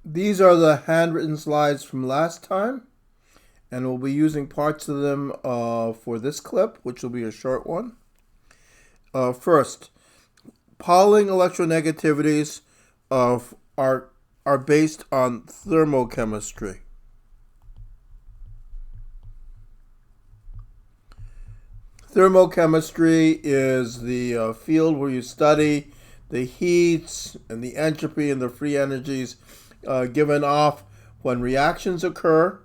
These are the handwritten slides from last time, and we'll be using parts of them for this clip, which will be a short one. First, Pauling electronegativities are based on thermochemistry. Thermochemistry is the field where you study the heats and the entropy and the free energies given off when reactions occur.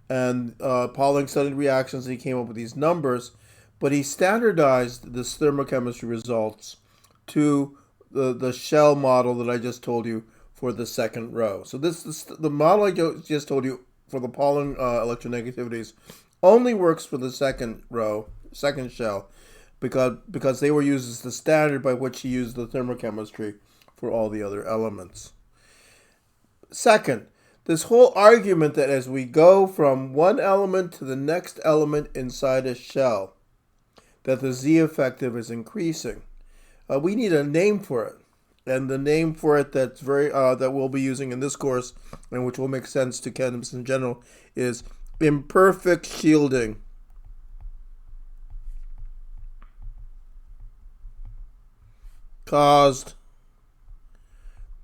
And Pauling studied reactions and he came up with these numbers, but he standardized this thermochemistry results to the shell model that I just told you for the second row. So this is the model I just told you for the Pauling electronegativities only works for the second row, second shell, because they were used as the standard by which he used the thermochemistry for all the other elements. Second, this whole argument that as we go from one element to the next element inside a shell, that the Z effective is increasing. We need a name for it, and the name for it that we'll be using in this course, and which will make sense to chemists in general, is imperfect shielding. Caused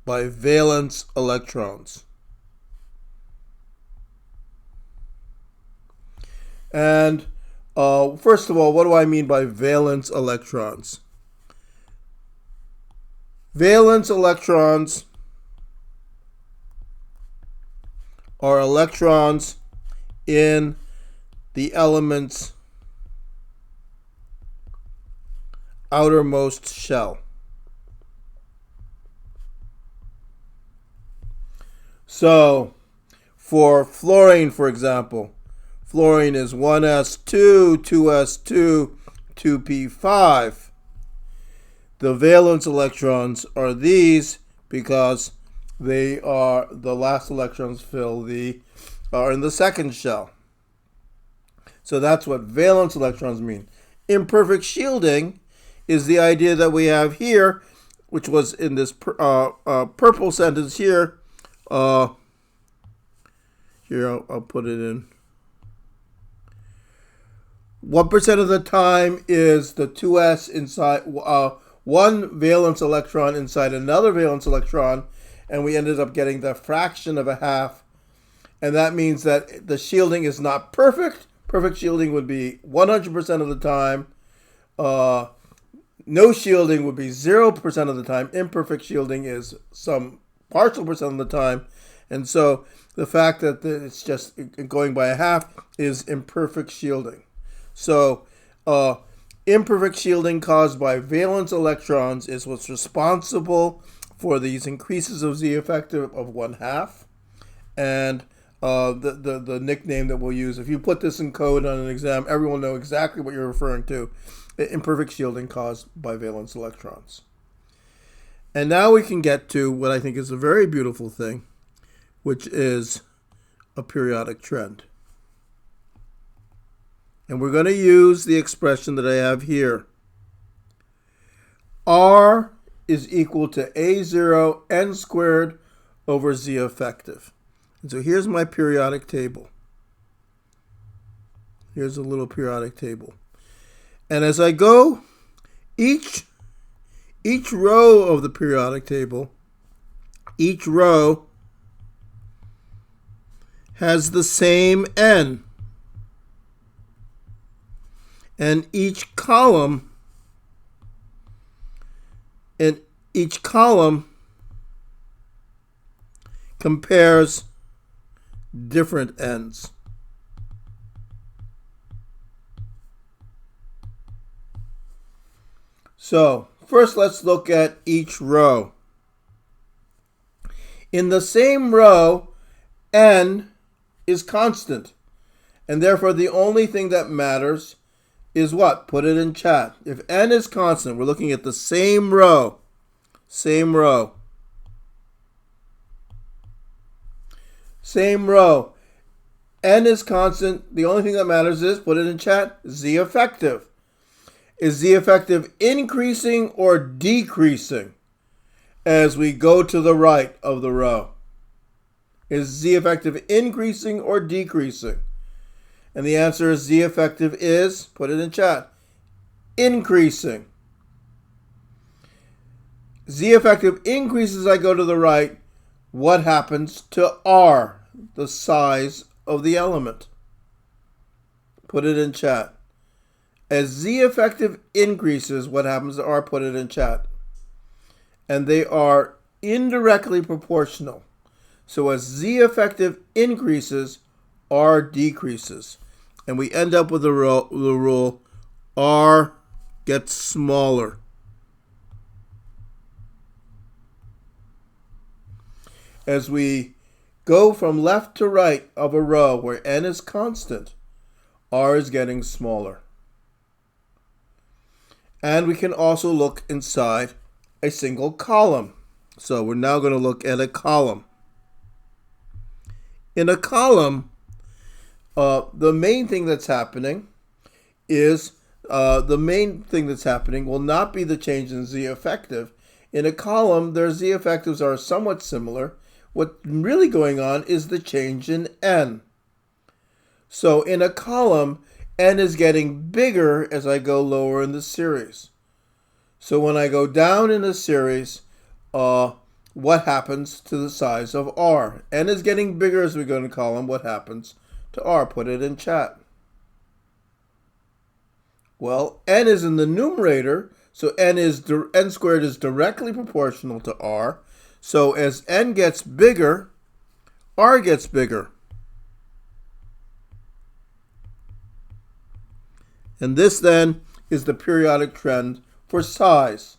by valence electrons. And first of all, what do I mean by valence electrons? Valence electrons are electrons in the element's outermost shell. So, for fluorine, for example, fluorine is 1s2, 2s2, 2p5. The valence electrons are these because they are the last electrons are in the second shell. So that's what valence electrons mean. Imperfect shielding is the idea that we have here, which was in this purple sentence here. Here I'll put it in. What percent of the time is the 2s inside one valence electron inside another valence electron, and we ended up getting the fraction of a half, and that means that the shielding is not perfect. Perfect shielding would be 100% of the time. No shielding would be 0% of the time. Imperfect shielding is some partial percent of the time, and so the fact that it's just going by a half is imperfect shielding. So imperfect shielding caused by valence electrons is what's responsible for these increases of Z effective of 1/2. And the nickname that we'll use, if you put this in code on an exam, everyone will know exactly what you're referring to. Imperfect shielding caused by valence electrons. And now we can get to what I think is a very beautiful thing, which is a periodic trend. And we're going to use the expression that I have here. R is equal to A0 n squared over Z effective. And so here's my periodic table. Here's a little periodic table. And as I go, each row of the periodic table, each row has the same n. And each column compares different ends. So, first let's look at each row. In the same row, n is constant, and therefore the only thing that matters is what? Put it in chat. If n is constant, we're looking at the same row. Same row. Same row. N is constant. The only thing that matters is, put it in chat, Z effective. Is Z effective increasing or decreasing as we go to the right of the row? Is Z effective increasing or decreasing? And the answer is Z effective is, put it in chat, increasing. Z effective increases as I go to the right. What happens to R, the size of the element? Put it in chat. As Z effective increases, what happens to R? Put it in chat. And they are indirectly proportional. So as Z effective increases, R decreases. And we end up with the rule R gets smaller. As we go from left to right of a row where n is constant, R is getting smaller. And we can also look inside a single column. So we're now going to look at a column. In a column, the main thing that's happening will not be the change in Z effective. In a column, their Z effectives are somewhat similar. What's really going on is the change in n. So in a column, n is getting bigger as I go lower in the series. So when I go down in a series, what happens to the size of R? N is getting bigger as we go in a column. What happens to R? Put it in chat. Well, n is in the numerator, so n squared is directly proportional to R. So as n gets bigger, R gets bigger. And this then is the periodic trend for size.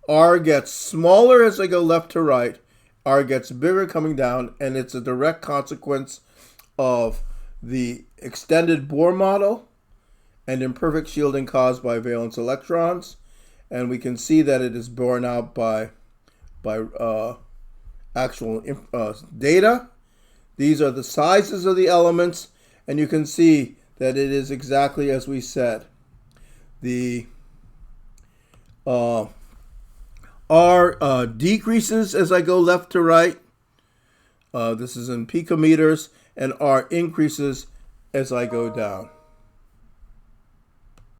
R gets smaller as I go left to right. R gets bigger coming down, and it's a direct consequence of the extended Bohr model and imperfect shielding caused by valence electrons. And we can see that it is borne out by actual data. These are the sizes of the elements, and you can see that it is exactly as we said. The R decreases as I go left to right. This is in picometers, and R increases as I go down.